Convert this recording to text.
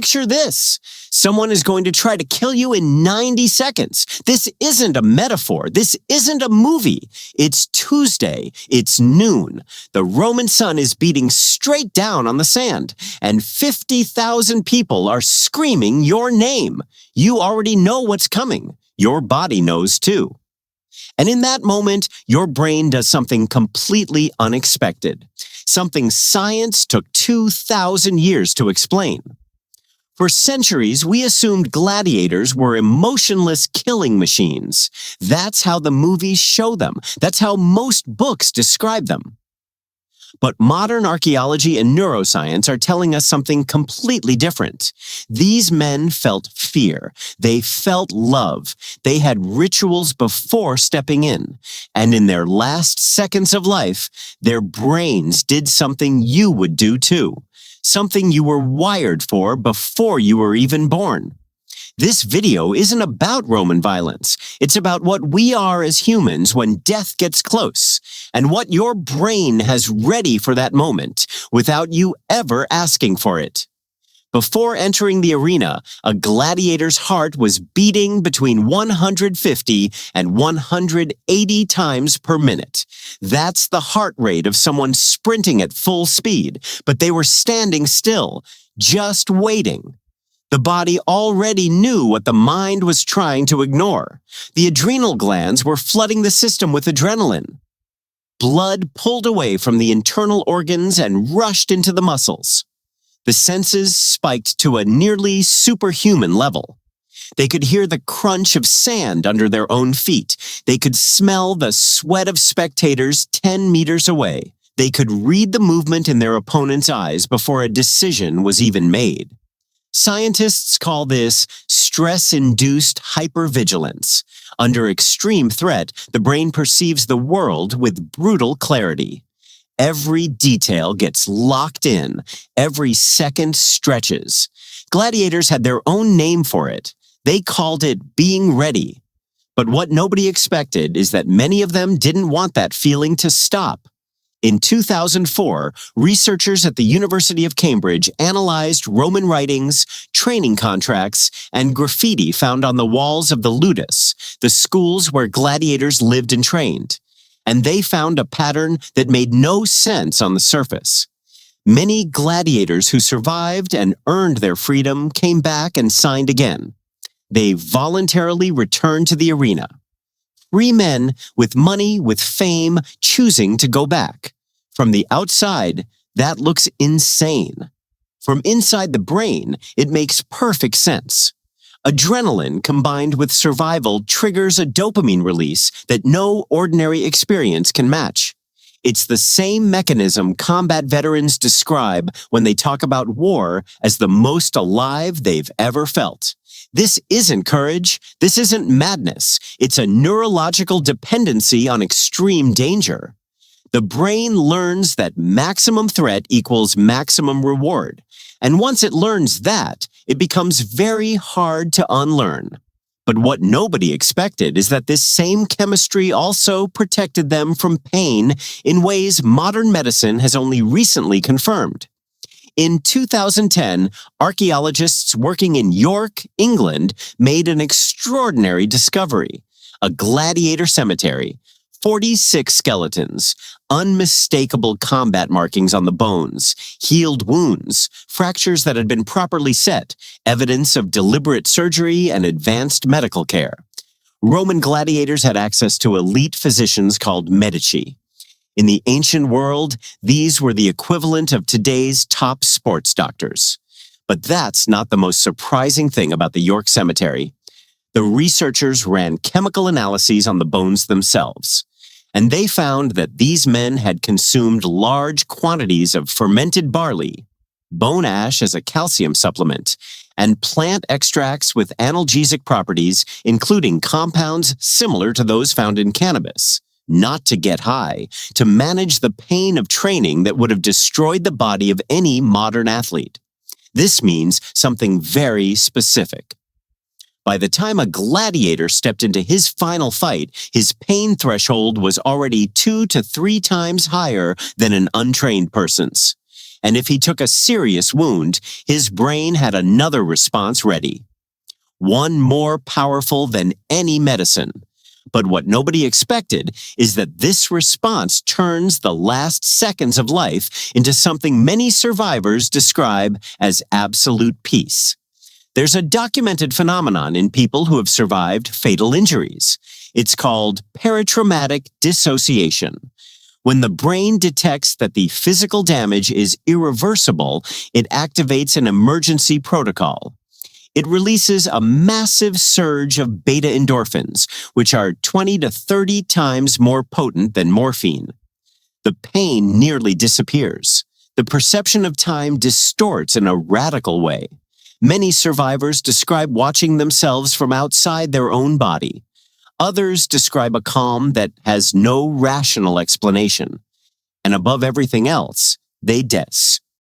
Picture this. Someone is going to try to kill you in 90 seconds. This isn't a metaphor. This isn't a movie. It's Tuesday. It's noon. The Roman sun is beating straight down on the sand, and 50,000 people are screaming your name. You already know what's coming. Your body knows too. And in that moment, your brain does something completely unexpected. Something science took 2,000 years to explain. For centuries, we assumed gladiators were emotionless killing machines. That's how the movies show them. That's how most books describe them. But modern archaeology and neuroscience are telling us something completely different. These men felt fear. They felt love. They had rituals before stepping in. And in their last seconds of life, their brains did something you would do too. Something you were wired for before you were even born. This video isn't about Roman violence. It's about what we are as humans when death gets close, and what your brain has ready for that moment without you ever asking for it. Before entering the arena, a gladiator's heart was beating between 150 and 180 times per minute. That's the heart rate of someone sprinting at full speed, but they were standing still, just waiting. The body already knew what the mind was trying to ignore. The adrenal glands were flooding the system with adrenaline. Blood pulled away from the internal organs and rushed into the muscles. The senses spiked to a nearly superhuman level. They could hear the crunch of sand under their own feet. They could smell the sweat of spectators 10 meters away. They could read the movement in their opponent's eyes before a decision was even made. Scientists call this stress-induced hypervigilance. Under extreme threat, the brain perceives the world with brutal clarity. Every detail gets locked in. Every second stretches. Gladiators had their own name for it. They called it being ready. But what nobody expected is that many of them didn't want that feeling to stop. In 2004, researchers at the University of Cambridge analyzed Roman writings, training contracts, and graffiti found on the walls of the ludus, the schools where gladiators lived and trained. And they found a pattern that made no sense on the surface. Many gladiators who survived and earned their freedom came back and signed again. They voluntarily returned to the arena. Free men with money, with fame, choosing to go back. From the outside, that looks insane. From inside the brain, it makes perfect sense. Adrenaline combined with survival triggers a dopamine release that no ordinary experience can match. It's the same mechanism combat veterans describe when they talk about war as the most alive they've ever felt. This isn't courage. This isn't madness. It's a neurological dependency on extreme danger. The brain learns that maximum threat equals maximum reward. And once it learns that, it becomes very hard to unlearn. But what nobody expected is that this same chemistry also protected them from pain in ways modern medicine has only recently confirmed. In 2010, archaeologists working in York, England, made an extraordinary discovery: a gladiator cemetery. 46 skeletons, unmistakable combat markings on the bones, healed wounds, fractures that had been properly set, evidence of deliberate surgery and advanced medical care. Roman gladiators had access to elite physicians called medici. In the ancient world, these were the equivalent of today's top sports doctors. But that's not the most surprising thing about the York Cemetery. The researchers ran chemical analyses on the bones themselves, and they found that these men had consumed large quantities of fermented barley, bone ash as a calcium supplement, and plant extracts with analgesic properties, including compounds similar to those found in cannabis. Not to get high, to manage the pain of training that would have destroyed the body of any modern athlete. This means something very specific. By the time a gladiator stepped into his final fight, his pain threshold was already 2 to 3 times higher than an untrained person's. And if he took a serious wound, his brain had another response ready. One more powerful than any medicine. But what nobody expected is that this response turns the last seconds of life into something many survivors describe as absolute peace. There's a documented phenomenon in people who have survived fatal injuries. It's called paratraumatic dissociation. When the brain detects that the physical damage is irreversible, it activates an emergency protocol. It releases a massive surge of beta endorphins, which are 20 to 30 times more potent than morphine. The pain nearly disappears. The perception of time distorts in a radical way. Many survivors describe watching themselves from outside their own body. Others describe a calm that has no rational explanation. And above everything else, they